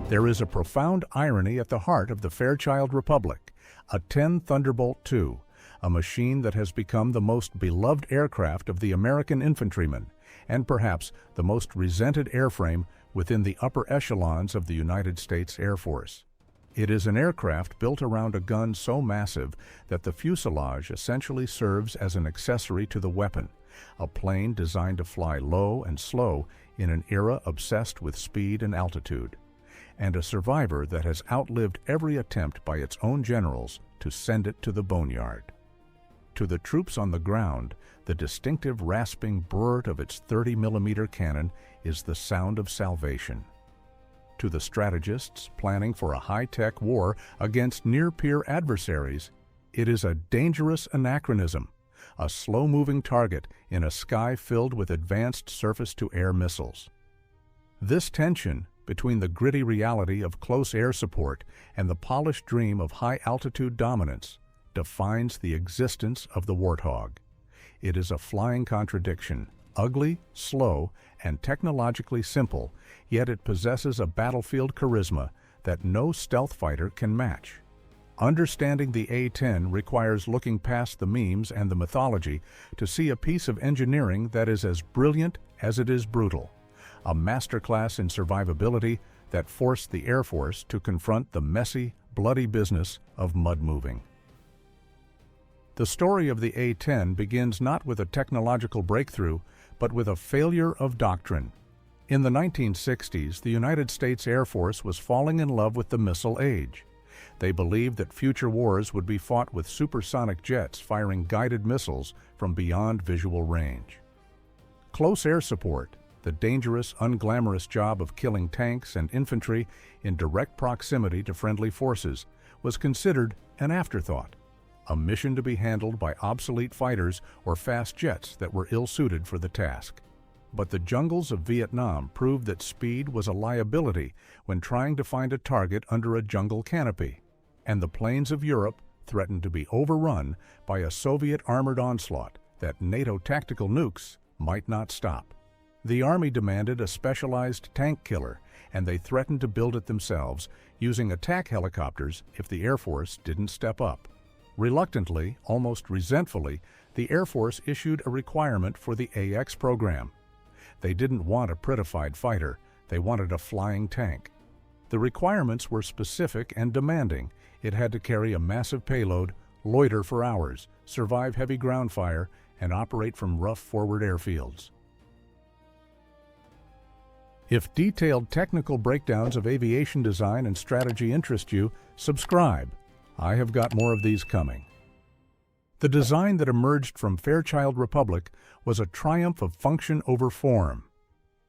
There is a profound irony at the heart of the Fairchild Republic, A-10 Thunderbolt II, a machine that has become the most beloved aircraft of the American infantrymen, and perhaps the most resented airframe within the upper echelons of the United States Air Force. It is an aircraft built around a gun so massive that the fuselage essentially serves as an accessory to the weapon, a plane designed to fly low and slow in an era obsessed with speed and altitude, and a survivor that has outlived every attempt by its own generals to send it to the boneyard. To the troops on the ground, the distinctive rasping brrrt of its 30mm cannon is the sound of salvation. To the strategists planning for a high-tech war against near-peer adversaries, it is a dangerous anachronism, a slow-moving target in a sky filled with advanced surface-to-air missiles. This tension between the gritty reality of close air support and the polished dream of high-altitude dominance defines the existence of the Warthog. It is a flying contradiction, ugly, slow, and technologically simple, yet it possesses a battlefield charisma that no stealth fighter can match. Understanding the A-10 requires looking past the memes and the mythology to see a piece of engineering that is as brilliant as it is brutal, a masterclass in survivability that forced the Air Force to confront the messy, bloody business of mud moving. The story of the A-10 begins not with a technological breakthrough, but with a failure of doctrine. In the 1960s, the United States Air Force was falling in love with the missile age. They believed that future wars would be fought with supersonic jets firing guided missiles from beyond visual range. Close air support, the dangerous, unglamorous job of killing tanks and infantry in direct proximity to friendly forces, was considered an afterthought, a mission to be handled by obsolete fighters or fast jets that were ill-suited for the task. But the jungles of Vietnam proved that speed was a liability when trying to find a target under a jungle canopy, and the plains of Europe threatened to be overrun by a Soviet armored onslaught that NATO tactical nukes might not stop. The Army demanded a specialized tank killer, and they threatened to build it themselves, using attack helicopters if the Air Force didn't step up. Reluctantly, almost resentfully, the Air Force issued a requirement for the AX program. They didn't want a prettified fighter, they wanted a flying tank. The requirements were specific and demanding. It had to carry a massive payload, loiter for hours, survive heavy ground fire, and operate from rough forward airfields. If detailed technical breakdowns of aviation design and strategy interest you, subscribe. I have got more of these coming. The design that emerged from Fairchild Republic was a triumph of function over form.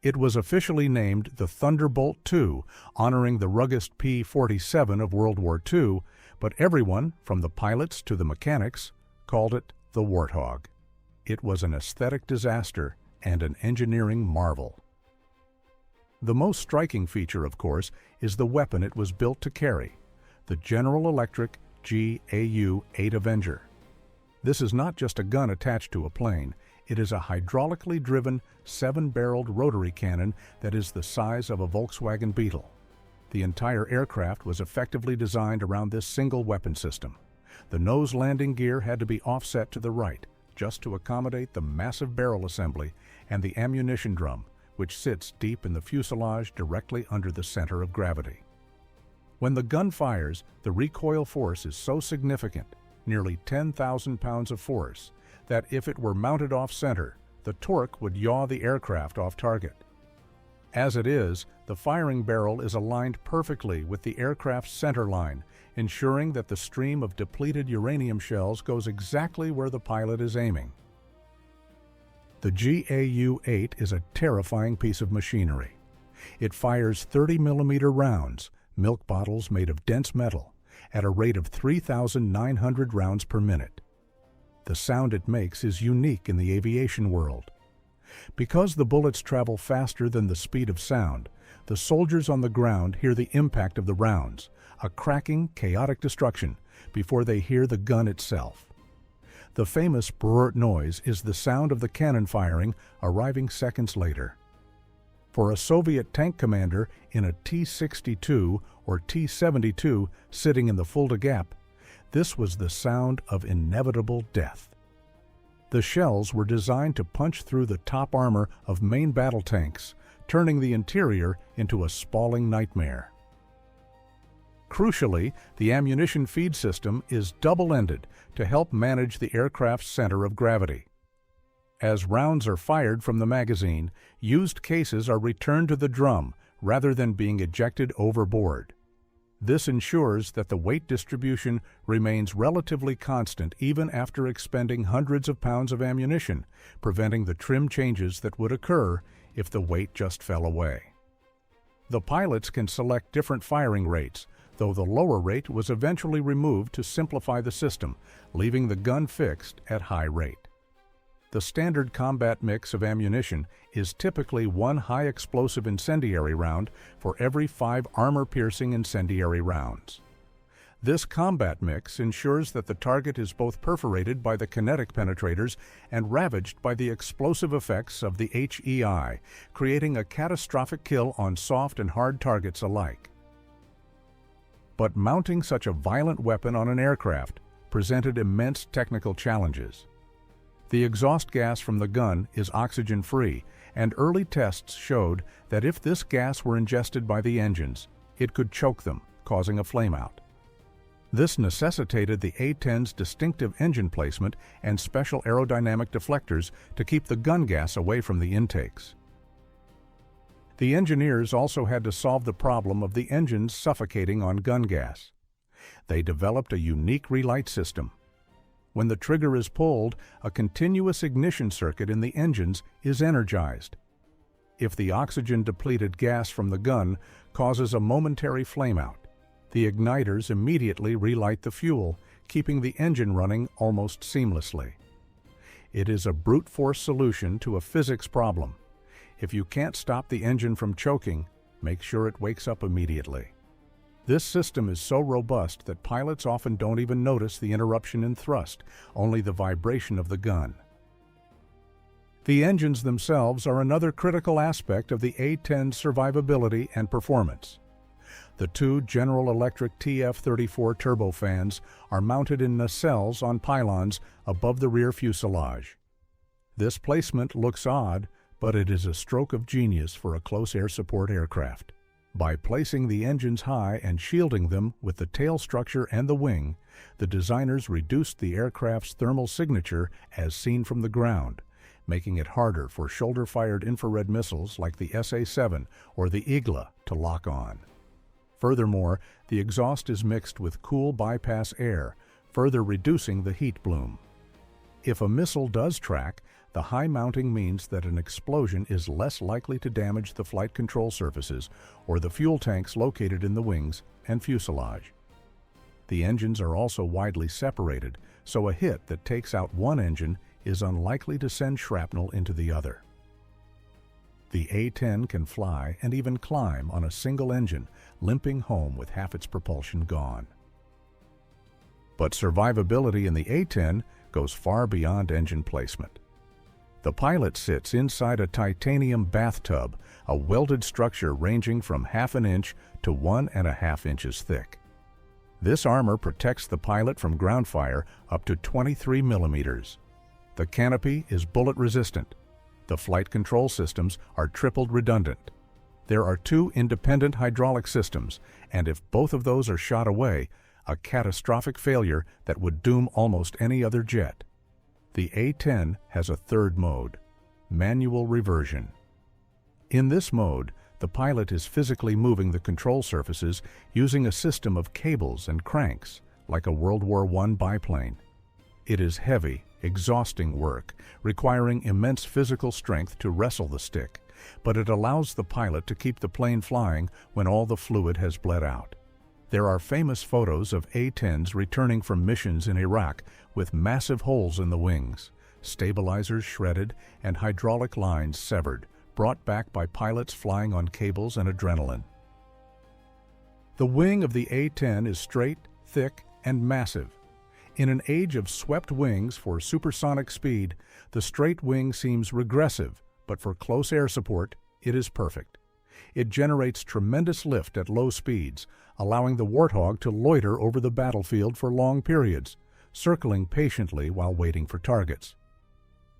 It was officially named the Thunderbolt II, honoring the rugged P-47 of World War II, but everyone, from the pilots to the mechanics, called it the Warthog. It was an aesthetic disaster and an engineering marvel. The most striking feature, of course, is the weapon it was built to carry, the General Electric GAU-8 Avenger. This is not just a gun attached to a plane, it is a hydraulically driven, 7-barreled rotary cannon that is the size of a Volkswagen Beetle. The entire aircraft was effectively designed around this single weapon system. The nose landing gear had to be offset to the right, just to accommodate the massive barrel assembly and the ammunition drum, which sits deep in the fuselage directly under the center of gravity. When the gun fires, the recoil force is so significant, nearly 10,000 pounds of force, that if it were mounted off-center, the torque would yaw the aircraft off target. As it is, the firing barrel is aligned perfectly with the aircraft's center line, ensuring that the stream of depleted uranium shells goes exactly where the pilot is aiming. The GAU-8 is a terrifying piece of machinery. It fires 30mm rounds, milk bottles made of dense metal, at a rate of 3,900 rounds per minute. The sound it makes is unique in the aviation world. Because the bullets travel faster than the speed of sound, the soldiers on the ground hear the impact of the rounds, a cracking, chaotic destruction, before they hear the gun itself. The famous brrrt noise is the sound of the cannon firing, arriving seconds later. For a Soviet tank commander in a T-62 or T-72 sitting in the Fulda Gap, this was the sound of inevitable death. The shells were designed to punch through the top armor of main battle tanks, turning the interior into a spalling nightmare. Crucially, the ammunition feed system is double-ended to help manage the aircraft's center of gravity. As rounds are fired from the magazine, used cases are returned to the drum rather than being ejected overboard. This ensures that the weight distribution remains relatively constant even after expending hundreds of pounds of ammunition, preventing the trim changes that would occur if the weight just fell away. The pilots can select different firing rates, though the lower rate was eventually removed to simplify the system, leaving the gun fixed at high rate. The standard combat mix of ammunition is typically one high-explosive incendiary round for every 5 armor-piercing incendiary rounds. This combat mix ensures that the target is both perforated by the kinetic penetrators and ravaged by the explosive effects of the HEI, creating a catastrophic kill on soft and hard targets alike. But mounting such a violent weapon on an aircraft presented immense technical challenges. The exhaust gas from the gun is oxygen-free, and early tests showed that if this gas were ingested by the engines, it could choke them, causing a flameout. This necessitated the A-10's distinctive engine placement and special aerodynamic deflectors to keep the gun gas away from the intakes. The engineers also had to solve the problem of the engines suffocating on gun gas. They developed a unique relight system. When the trigger is pulled, a continuous ignition circuit in the engines is energized. If the oxygen-depleted gas from the gun causes a momentary flameout, the igniters immediately relight the fuel, keeping the engine running almost seamlessly. It is a brute force solution to a physics problem. If you can't stop the engine from choking, make sure it wakes up immediately. This system is so robust that pilots often don't even notice the interruption in thrust, only the vibration of the gun. The engines themselves are another critical aspect of the A-10's survivability and performance. The 2 General Electric TF-34 turbofans are mounted in nacelles on pylons above the rear fuselage. This placement looks odd, but it is a stroke of genius for a close air support aircraft. By placing the engines high and shielding them with the tail structure and the wing, the designers reduced the aircraft's thermal signature as seen from the ground, making it harder for shoulder-fired infrared missiles like the SA-7 or the Igla to lock on. Furthermore, the exhaust is mixed with cool bypass air, further reducing the heat bloom. If a missile does track, the high mounting means that an explosion is less likely to damage the flight control surfaces or the fuel tanks located in the wings and fuselage. The engines are also widely separated, so a hit that takes out one engine is unlikely to send shrapnel into the other. The A-10 can fly and even climb on a single engine, limping home with half its propulsion gone. But survivability in the A-10 goes far beyond engine placement. The pilot sits inside a titanium bathtub, a welded structure ranging from ½ an inch to 1½ inches thick. This armor protects the pilot from ground fire up to 23 millimeters. The canopy is bullet-resistant. The flight control systems are tripled redundant. There are 2 independent hydraulic systems, and if both of those are shot away, a catastrophic failure that would doom almost any other jet. The A-10 has a third mode, manual reversion. In this mode, the pilot is physically moving the control surfaces using a system of cables and cranks, like a World War I biplane. It is heavy, exhausting work, requiring immense physical strength to wrestle the stick, but it allows the pilot to keep the plane flying when all the fluid has bled out. There are famous photos of A-10s returning from missions in Iraq with massive holes in the wings, stabilizers shredded, and hydraulic lines severed, brought back by pilots flying on cables and adrenaline. The wing of the A-10 is straight, thick, and massive. In an age of swept wings for supersonic speed, the straight wing seems regressive, but for close air support, It is perfect. It generates tremendous lift at low speeds, allowing the Warthog to loiter over the battlefield for long periods, circling patiently while waiting for targets.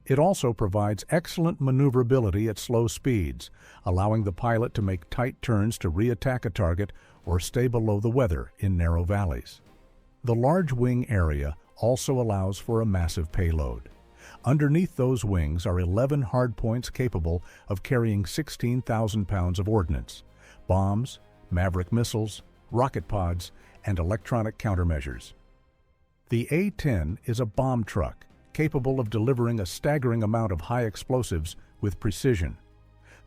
It also provides excellent maneuverability at slow speeds, allowing the pilot to make tight turns to re-attack a target or stay below the weather in narrow valleys. The large wing area also allows for a massive payload. Underneath those wings are 11 hardpoints capable of carrying 16,000 pounds of ordnance, bombs, Maverick missiles, rocket pods, and electronic countermeasures. The A-10 is a bomb truck capable of delivering a staggering amount of high explosives with precision.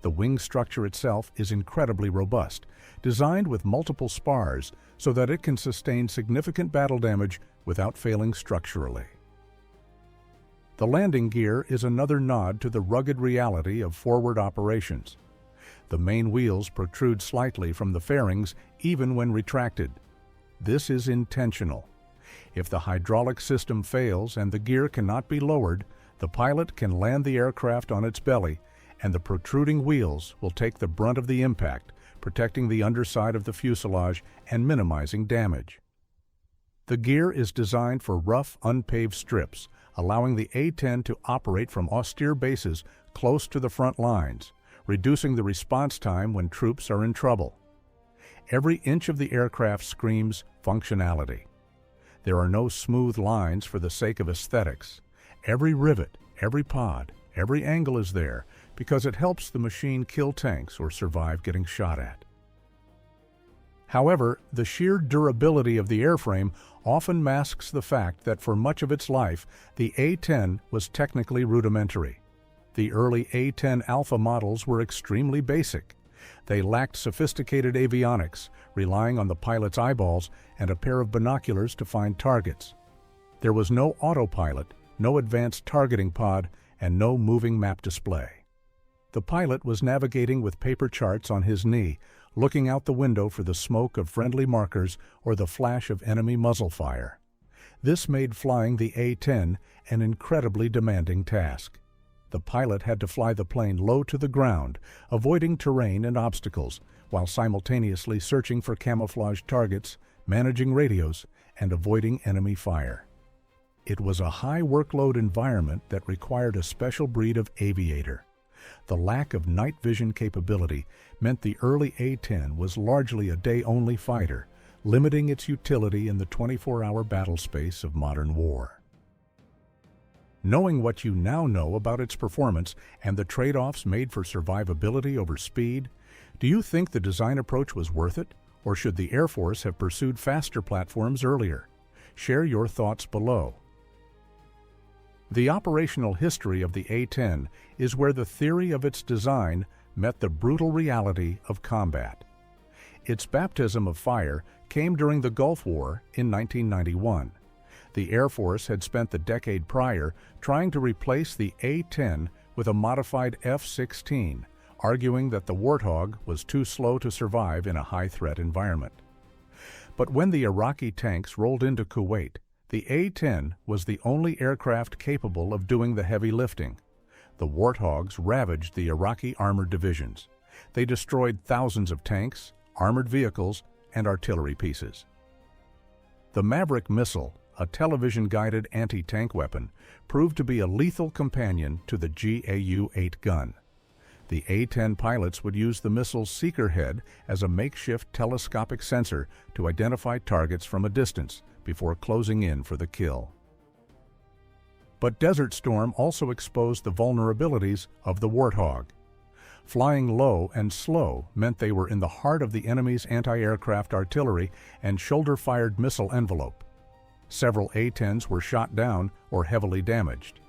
The wing structure itself is incredibly robust, designed with multiple spars so that it can sustain significant battle damage without failing structurally. The landing gear is another nod to the rugged reality of forward operations. The main wheels protrude slightly from the fairings even when retracted. This is intentional. If the hydraulic system fails and the gear cannot be lowered, the pilot can land the aircraft on its belly, and the protruding wheels will take the brunt of the impact, protecting the underside of the fuselage and minimizing damage. The gear is designed for rough, unpaved strips, allowing the A-10 to operate from austere bases close to the front lines, reducing the response time when troops are in trouble. Every inch of the aircraft screams functionality. There are no smooth lines for the sake of aesthetics. Every rivet, every pod, every angle is there because it helps the machine kill tanks or survive getting shot at. However, the sheer durability of the airframe often masks the fact that for much of its life, the A-10 was technically rudimentary. The early A-10 Alpha models were extremely basic. They lacked sophisticated avionics, relying on the pilot's eyeballs and a pair of binoculars to find targets. There was no autopilot, no advanced targeting pod, and no moving map display. The pilot was navigating with paper charts on his knee, looking out the window for the smoke of friendly markers or the flash of enemy muzzle fire. This made flying the A-10 an incredibly demanding task. The pilot had to fly the plane low to the ground, avoiding terrain and obstacles, while simultaneously searching for camouflaged targets, managing radios, and avoiding enemy fire. It was a high workload environment that required a special breed of aviator. The lack of night vision capability meant the early A-10 was largely a day-only fighter, limiting its utility in the 24-hour battle space of modern war. Knowing what you now know about its performance and the trade-offs made for survivability over speed, do you think the design approach was worth it, or should the Air Force have pursued faster platforms earlier? Share your thoughts below. The operational history of the A-10 is where the theory of its design met the brutal reality of combat. Its baptism of fire came during the Gulf War in 1991. The Air Force had spent the decade prior trying to replace the A-10 with a modified F-16, arguing that the Warthog was too slow to survive in a high-threat environment. But when the Iraqi tanks rolled into Kuwait, the A-10 was the only aircraft capable of doing the heavy lifting. The Warthogs ravaged the Iraqi armored divisions. They destroyed thousands of tanks, armored vehicles, and artillery pieces. The Maverick missile, a television-guided anti-tank weapon, proved to be a lethal companion to the GAU-8 gun. The A-10 pilots would use the missile's seeker head as a makeshift telescopic sensor to identify targets from a distance before closing in for the kill. But Desert Storm also exposed the vulnerabilities of the Warthog. Flying low and slow meant they were in the heart of the enemy's anti-aircraft artillery and shoulder-fired missile envelope. Several A-10s were shot down or heavily damaged.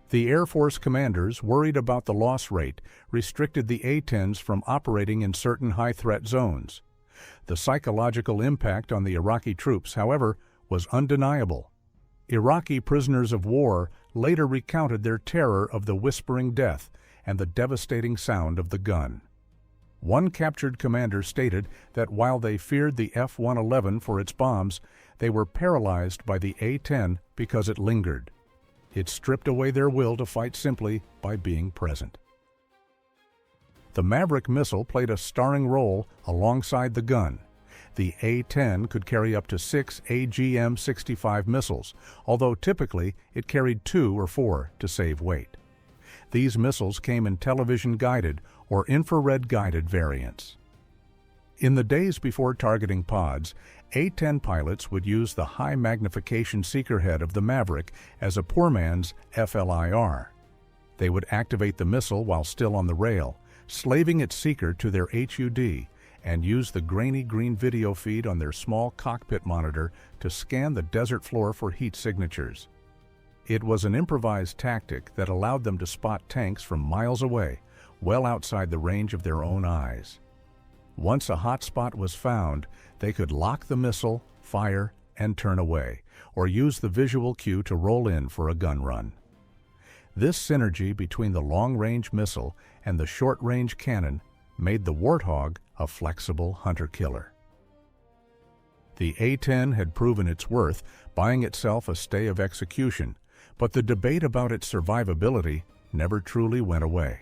The Air Force commanders, worried about the loss rate, restricted the A-10s from operating in certain high-threat zones. The psychological impact on the Iraqi troops, however, was undeniable. Iraqi prisoners of war later recounted their terror of the whispering death and the devastating sound of the gun. One captured commander stated that while they feared the F-111 for its bombs, they were paralyzed by the A-10 because it lingered. It stripped away their will to fight simply by being present. The Maverick missile played a starring role alongside the gun. The A-10 could carry up to 6 AGM-65 missiles, although typically it carried 2 or 4 to save weight. These missiles came in television-guided or infrared-guided variants. In the days before targeting pods, A-10 pilots would use the high-magnification seeker head of the Maverick as a poor man's FLIR. They would activate the missile while still on the rail, slaving its seeker to their HUD, and use the grainy green video feed on their small cockpit monitor to scan the desert floor for heat signatures. It was an improvised tactic that allowed them to spot tanks from miles away, well outside the range of their own eyes. Once a hot spot was found, they could lock the missile, fire, and turn away, or use the visual cue to roll in for a gun run. This synergy between the long-range missile and the short-range cannon made the Warthog a flexible hunter-killer. The A-10 had proven its worth, buying itself a stay of execution, but the debate about its survivability never truly went away.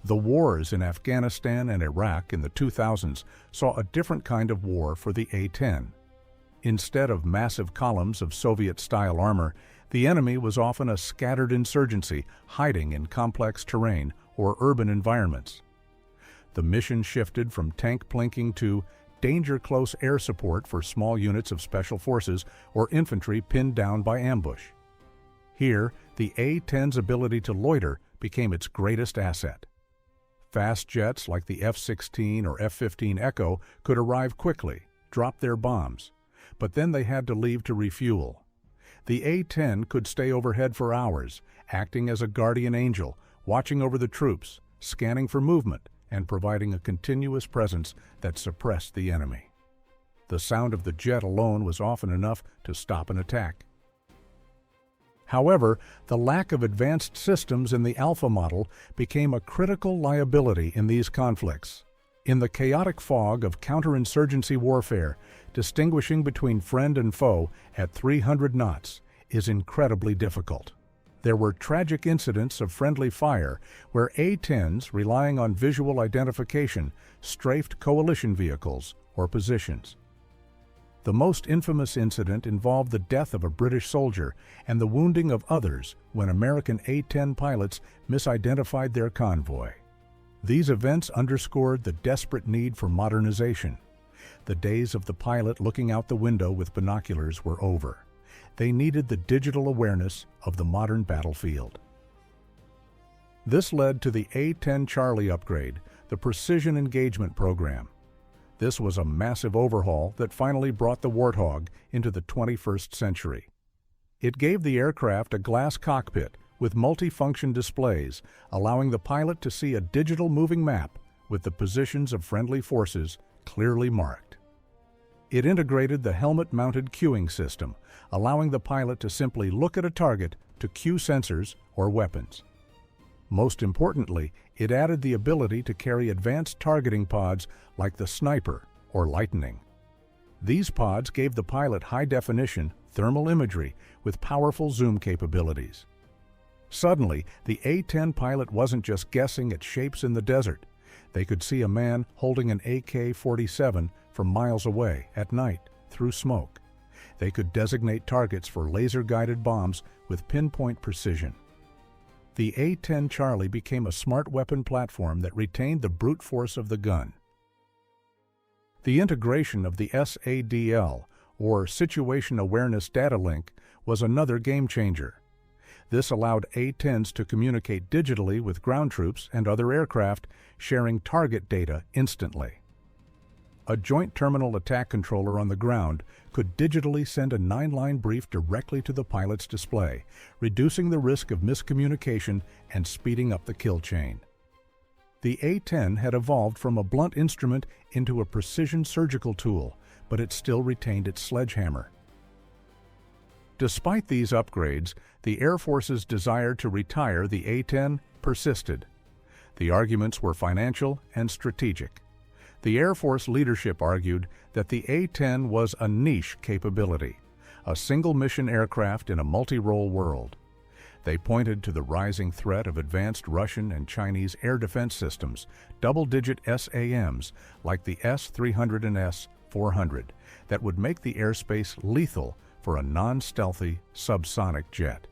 The wars in Afghanistan and Iraq in the 2000s saw a different kind of war for the A-10. Instead of massive columns of Soviet-style armor, the enemy was often a scattered insurgency hiding in complex terrain or urban environments. The mission shifted from tank plinking to danger-close air support for small units of special forces or infantry pinned down by ambush. Here, the A-10's ability to loiter became its greatest asset. Fast jets like the F-16 or F-15 Echo could arrive quickly, drop their bombs, but then they had to leave to refuel. The A-10 could stay overhead for hours, acting as a guardian angel, watching over the troops, scanning for movement, and providing a continuous presence that suppressed the enemy. The sound of the jet alone was often enough to stop an attack. However, the lack of advanced systems in the Alpha model became a critical liability in these conflicts. In the chaotic fog of counterinsurgency warfare, distinguishing between friend and foe at 300 knots is incredibly difficult. There were tragic incidents of friendly fire where A-10s, relying on visual identification, strafed coalition vehicles or positions. The most infamous incident involved the death of a British soldier and the wounding of others when American A-10 pilots misidentified their convoy. These events underscored the desperate need for modernization. The days of the pilot looking out the window with binoculars were over. They needed the digital awareness of the modern battlefield. This led to the A-10 Charlie upgrade, the Precision Engagement Program. This was a massive overhaul that finally brought the Warthog into the 21st century. It gave the aircraft a glass cockpit with multifunction displays, allowing the pilot to see a digital moving map with the positions of friendly forces clearly marked. It integrated the helmet-mounted cueing system, allowing the pilot to simply look at a target to cue sensors or weapons. Most importantly, it added the ability to carry advanced targeting pods like the Sniper or Lightning. These pods gave the pilot high-definition thermal imagery with powerful zoom capabilities. Suddenly, the A-10 pilot wasn't just guessing at shapes in the desert. They could see a man holding an AK-47 from miles away at night through smoke. They could designate targets for laser-guided bombs with pinpoint precision. The A-10 Charlie became a smart weapon platform that retained the brute force of the gun. The integration of the SADL, or Situation Awareness Data Link, was another game-changer. This allowed A-10s to communicate digitally with ground troops and other aircraft, sharing target data instantly. A Joint Terminal Attack Controller on the ground could digitally send a 9-line brief directly to the pilot's display, reducing the risk of miscommunication and speeding up the kill chain. The A-10 had evolved from a blunt instrument into a precision surgical tool, but it still retained its sledgehammer. Despite these upgrades, the Air Force's desire to retire the A-10 persisted. The arguments were financial and strategic. The Air Force leadership argued that the A-10 was a niche capability, a single-mission aircraft in a multi-role world. They pointed to the rising threat of advanced Russian and Chinese air defense systems, double-digit SAMs like the S-300 and S-400, that would make the airspace lethal for a non-stealthy subsonic jet.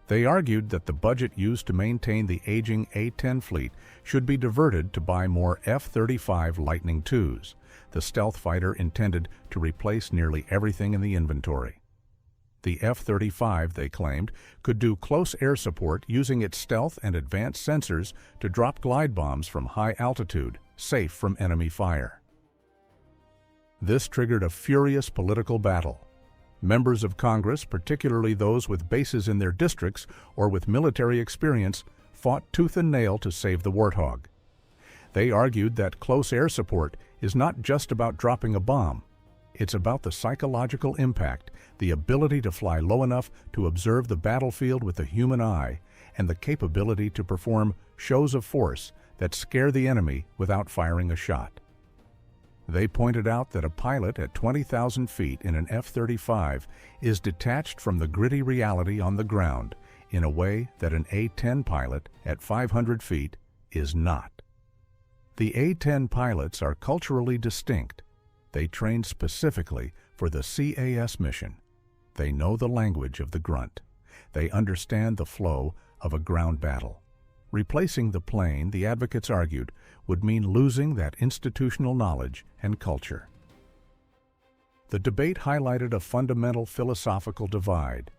They argued that the budget used to maintain the aging A-10 fleet should be diverted to buy more F-35 Lightning IIs, the stealth fighter intended to replace nearly everything in the inventory. The F-35, they claimed, could do close air support using its stealth and advanced sensors to drop glide bombs from high altitude, safe from enemy fire. This triggered a furious political battle. Members of Congress, particularly those with bases in their districts or with military experience, fought tooth and nail to save the Warthog. They argued that close air support is not just about dropping a bomb. It's about the psychological impact, the ability to fly low enough to observe the battlefield with the human eye, and the capability to perform shows of force that scare the enemy without firing a shot. They pointed out that a pilot at 20,000 feet in an F-35 is detached from the gritty reality on the ground in a way that an A-10 pilot at 500 feet is not. The A-10 pilots are culturally distinct. They trained specifically for the CAS mission. They know the language of the grunt. They understand the flow of a ground battle. Replacing the plane, the advocates argued, would mean losing that institutional knowledge and culture. The debate highlighted a fundamental philosophical divide.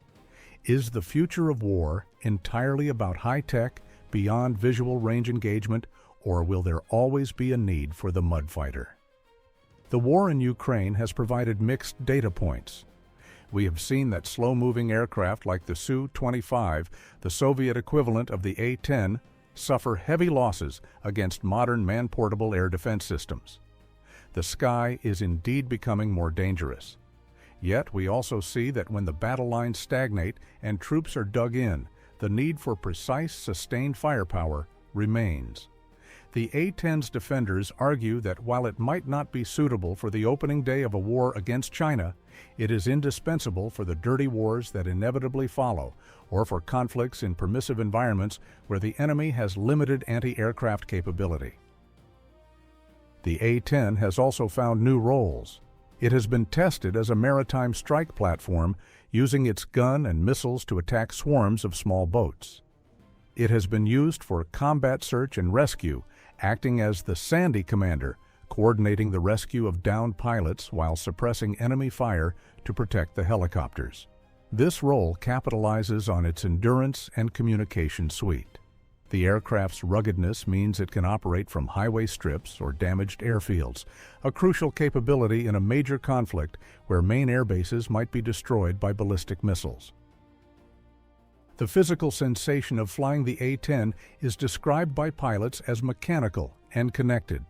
Is the future of war entirely about high-tech, beyond visual range engagement, or will there always be a need for the mud fighter? The war in Ukraine has provided mixed data points. We have seen that slow-moving aircraft like the Su-25, the Soviet equivalent of the A-10, suffer heavy losses against modern man-portable air defense systems. The sky is indeed becoming more dangerous. Yet we also see that when the battle lines stagnate and troops are dug in, the need for precise, sustained firepower remains. The A-10's defenders argue that while it might not be suitable for the opening day of a war against China, it is indispensable for the dirty wars that inevitably follow, or for conflicts in permissive environments where the enemy has limited anti-aircraft capability. The A-10 has also found new roles. It has been tested as a maritime strike platform, using its gun and missiles to attack swarms of small boats. It has been used for combat search and rescue, acting as the Sandy commander, coordinating the rescue of downed pilots while suppressing enemy fire to protect the helicopters. This role capitalizes on its endurance and communication suite. The aircraft's ruggedness means it can operate from highway strips or damaged airfields, a crucial capability in a major conflict where main air bases might be destroyed by ballistic missiles. The physical sensation of flying the A-10 is described by pilots as mechanical and connected.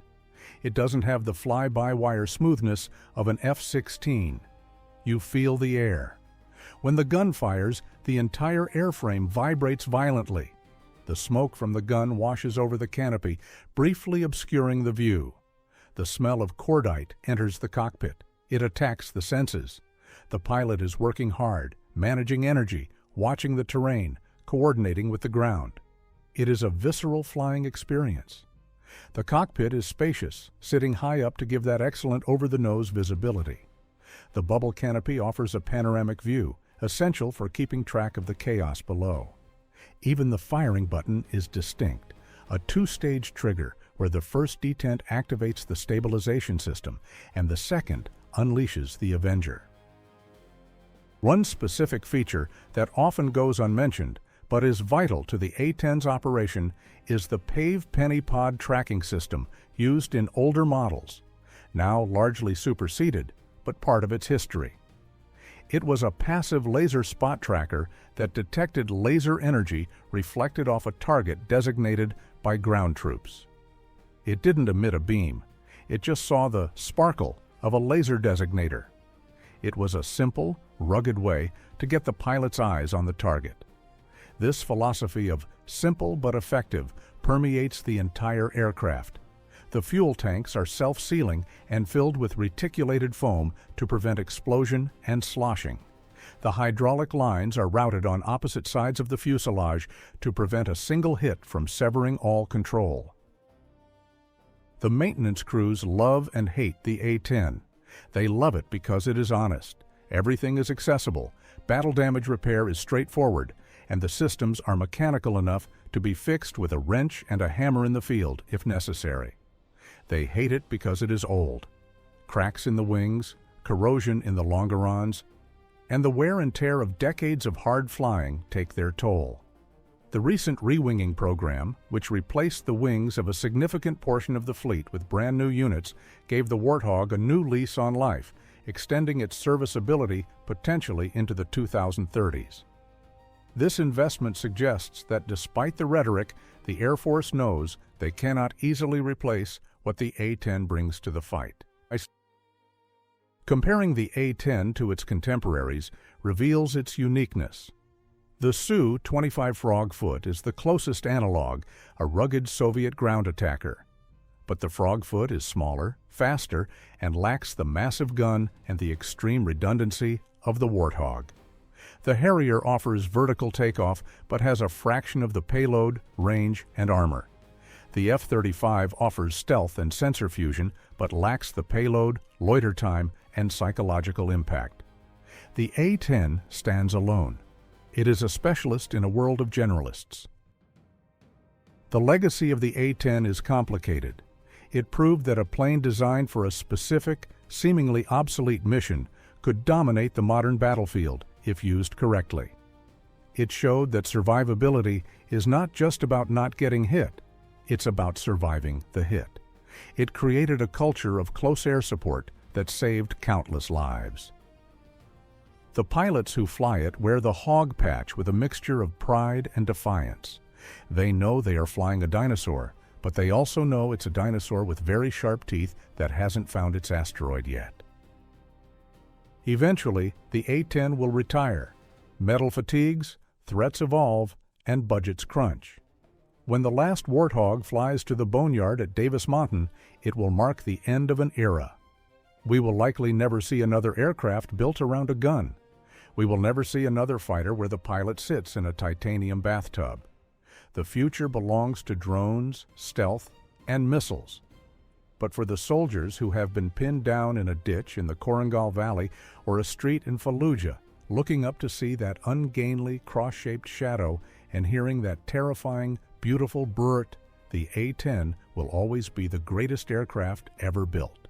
It doesn't have the fly-by-wire smoothness of an F-16. You feel the air. When the gun fires, the entire airframe vibrates violently. The smoke from the gun washes over the canopy, briefly obscuring the view. The smell of cordite enters the cockpit. It attacks the senses. The pilot is working hard, managing energy, watching the terrain, coordinating with the ground. It is a visceral flying experience. The cockpit is spacious, sitting high up to give that excellent over-the-nose visibility. The bubble canopy offers a panoramic view, essential for keeping track of the chaos below. Even the firing button is distinct, a two-stage trigger where the first detent activates the stabilization system and the second unleashes the Avenger. One specific feature that often goes unmentioned, but is vital to the A-10's operation, is the PAVE penny pod tracking system used in older models, now largely superseded, but part of its history. It was a passive laser spot tracker that detected laser energy reflected off a target designated by ground troops. It didn't emit a beam. It just saw the sparkle of a laser designator. It was a simple, rugged way to get the pilot's eyes on the target. This philosophy of simple but effective permeates the entire aircraft. The fuel tanks are self-sealing and filled with reticulated foam to prevent explosion and sloshing. The hydraulic lines are routed on opposite sides of the fuselage to prevent a single hit from severing all control. The maintenance crews love and hate the A-10. They love it because it is honest. Everything is accessible, battle damage repair is straightforward, and the systems are mechanical enough to be fixed with a wrench and a hammer in the field if necessary. They hate it because it is old. Cracks in the wings, corrosion in the longerons, and the wear and tear of decades of hard flying take their toll. The recent rewinging program, which replaced the wings of a significant portion of the fleet with brand new units, gave the Warthog a new lease on life, extending its serviceability potentially into the 2030s. This investment suggests that despite the rhetoric, the Air Force knows they cannot easily replace what the A-10 brings to the fight. Comparing the A-10 to its contemporaries reveals its uniqueness. The Su-25 Frogfoot is the closest analog, a rugged Soviet ground attacker. But the Frogfoot is smaller, faster, and lacks the massive gun and the extreme redundancy of the Warthog. The Harrier offers vertical takeoff but has a fraction of the payload, range, and armor. The F-35 offers stealth and sensor fusion but lacks the payload, loiter time, and psychological impact. The A-10 stands alone. It is a specialist in a world of generalists. The legacy of the A-10 is complicated. It proved that a plane designed for a specific, seemingly obsolete mission could dominate the modern battlefield if used correctly. It showed that survivability is not just about not getting hit, it's about surviving the hit. It created a culture of close air support that saved countless lives. The pilots who fly it wear the hog patch with a mixture of pride and defiance. They know they are flying a dinosaur, but they also know it's a dinosaur with very sharp teeth that hasn't found its asteroid yet. Eventually, the A-10 will retire. Metal fatigues, threats evolve, and budgets crunch. When the last Warthog flies to the boneyard at Davis Mountain, it will mark the end of an era. We will likely never see another aircraft built around a gun. We will never see another fighter where the pilot sits in a titanium bathtub. The future belongs to drones, stealth, and missiles. But for the soldiers who have been pinned down in a ditch in the Korangal Valley or a street in Fallujah, looking up to see that ungainly, cross-shaped shadow and hearing that terrifying, beautiful brrrt, the A-10 will always be the greatest aircraft ever built.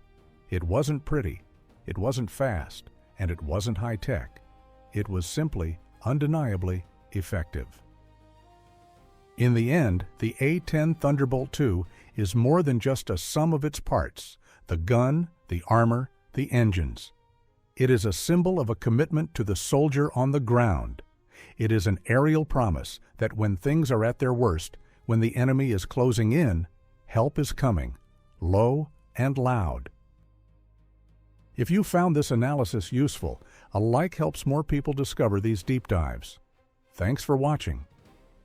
It wasn't pretty, it wasn't fast, and it wasn't high-tech. It was simply, undeniably effective. In the end, the A-10 Thunderbolt II is more than just a sum of its parts, the gun, the armor, the engines. It is a symbol of a commitment to the soldier on the ground. It is an aerial promise that when things are at their worst, when the enemy is closing in, help is coming, low and loud. If you found this analysis useful, a like helps more people discover these deep dives. Thanks for watching.